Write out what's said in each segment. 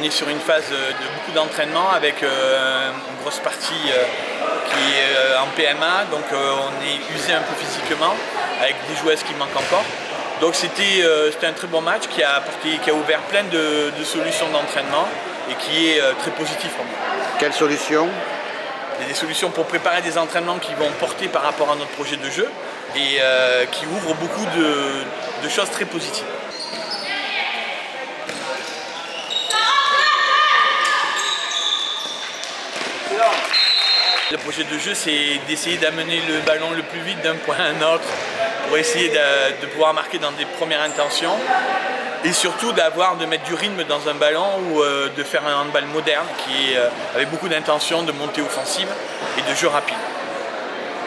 est sur une phase de beaucoup d'entraînement avec une grosse partie qui est en PMA, donc on est usé un peu physiquement avec des joueuses qui manquent encore. Donc c'était un très bon match qui a ouvert plein de solutions d'entraînement et qui est très positif pour moi. Quelles solutions? Des solutions pour préparer des entraînements qui vont porter par rapport à notre projet de jeu et qui ouvrent beaucoup de choses très positives. Le projet de jeu, c'est d'essayer d'amener le ballon le plus vite d'un point à un autre pour essayer de pouvoir marquer dans des premières intentions et surtout de mettre du rythme dans un ballon ou de faire un handball moderne qui est avec beaucoup d'intention, de montée offensive et de jeu rapide.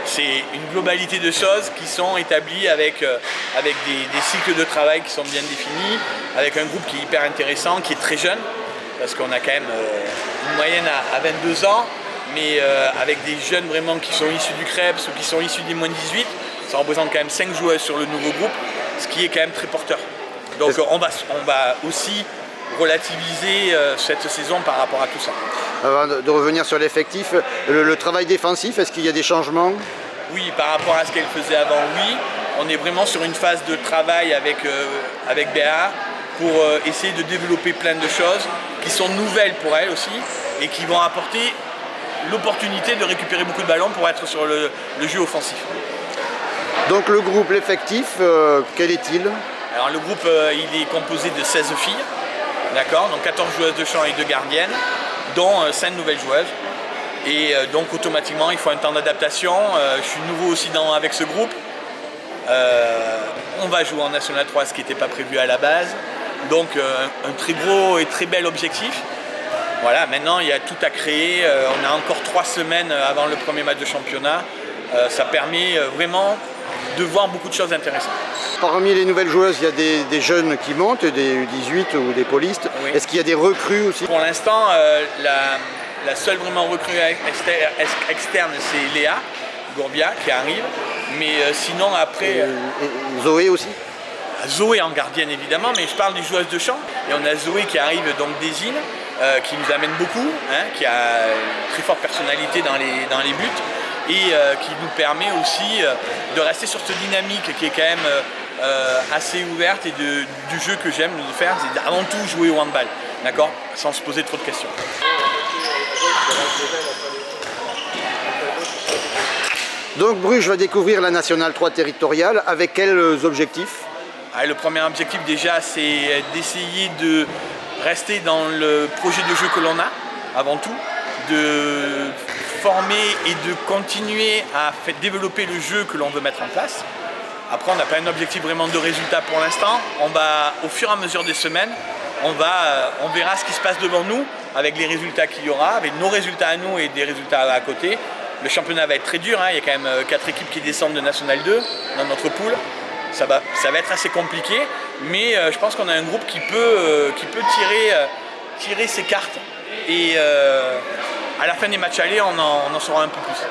C'est une globalité de choses qui sont établies avec des cycles de travail qui sont bien définis, avec un groupe qui est hyper intéressant, qui est très jeune, parce qu'on a quand même une moyenne à 22 ans, mais avec des jeunes vraiment qui sont issus du Krebs ou qui sont issus des moins 18, ça représente quand même 5 joueuses sur le nouveau groupe, ce qui est quand même très porteur. Donc on va aussi relativiser cette saison par rapport à tout ça. Avant de revenir sur l'effectif, le travail défensif, est-ce qu'il y a des changements? Oui, par rapport à ce qu'elle faisait avant, oui. On est vraiment sur une phase de travail avec Béa pour essayer de développer plein de choses qui sont nouvelles pour elle aussi et qui vont apporter l'opportunité de récupérer beaucoup de ballons pour être sur le jeu offensif. Donc le groupe, l'effectif, quel est-il? Alors le groupe, il est composé de 16 filles, d'accord, donc 14 joueuses de champ et 2 gardiennes, dont 5 nouvelles joueuses. Et donc automatiquement, il faut un temps d'adaptation. Je suis nouveau aussi avec ce groupe. On va jouer en National 3, ce qui n'était pas prévu à la base. Donc un très gros et très bel objectif. Voilà, maintenant il y a tout à créer. On a encore 3 semaines avant le premier match de championnat. Ça permet vraiment de voir beaucoup de choses intéressantes. Parmi les nouvelles joueuses, il y a des jeunes qui montent, des U18 ou des polistes. Oui. Est-ce qu'il y a des recrues aussi? Pour l'instant, la seule vraiment recrue externe, c'est Léa Gourbia qui arrive. Mais sinon après... Et Zoé aussi? Zoé en gardienne évidemment, mais je parle des joueuses de champ. Et on a Zoé qui arrive donc des îles, qui nous amène beaucoup, qui a une très forte personnalité dans les buts et qui nous permet aussi de rester sur cette dynamique qui est quand même assez ouverte et du jeu que j'aime faire, c'est avant tout jouer au handball, d'accord, sans se poser trop de questions. Donc Bruges va découvrir la National 3 territoriale avec quels objectifs? Le premier objectif déjà, c'est d'essayer de rester dans le projet de jeu que l'on a, avant tout, de former et de continuer à développer le jeu que l'on veut mettre en place. Après, on n'a pas un objectif vraiment de résultat pour l'instant. On va, au fur et à mesure des semaines, on verra ce qui se passe devant nous, avec les résultats qu'il y aura, avec nos résultats à nous et des résultats à côté. Le championnat va être très dur, il y a quand même 4 équipes qui descendent de National 2 dans notre pool. Ça va être assez compliqué, mais je pense qu'on a un groupe qui peut tirer ses cartes et à la fin des matchs allés, on en saura un peu plus.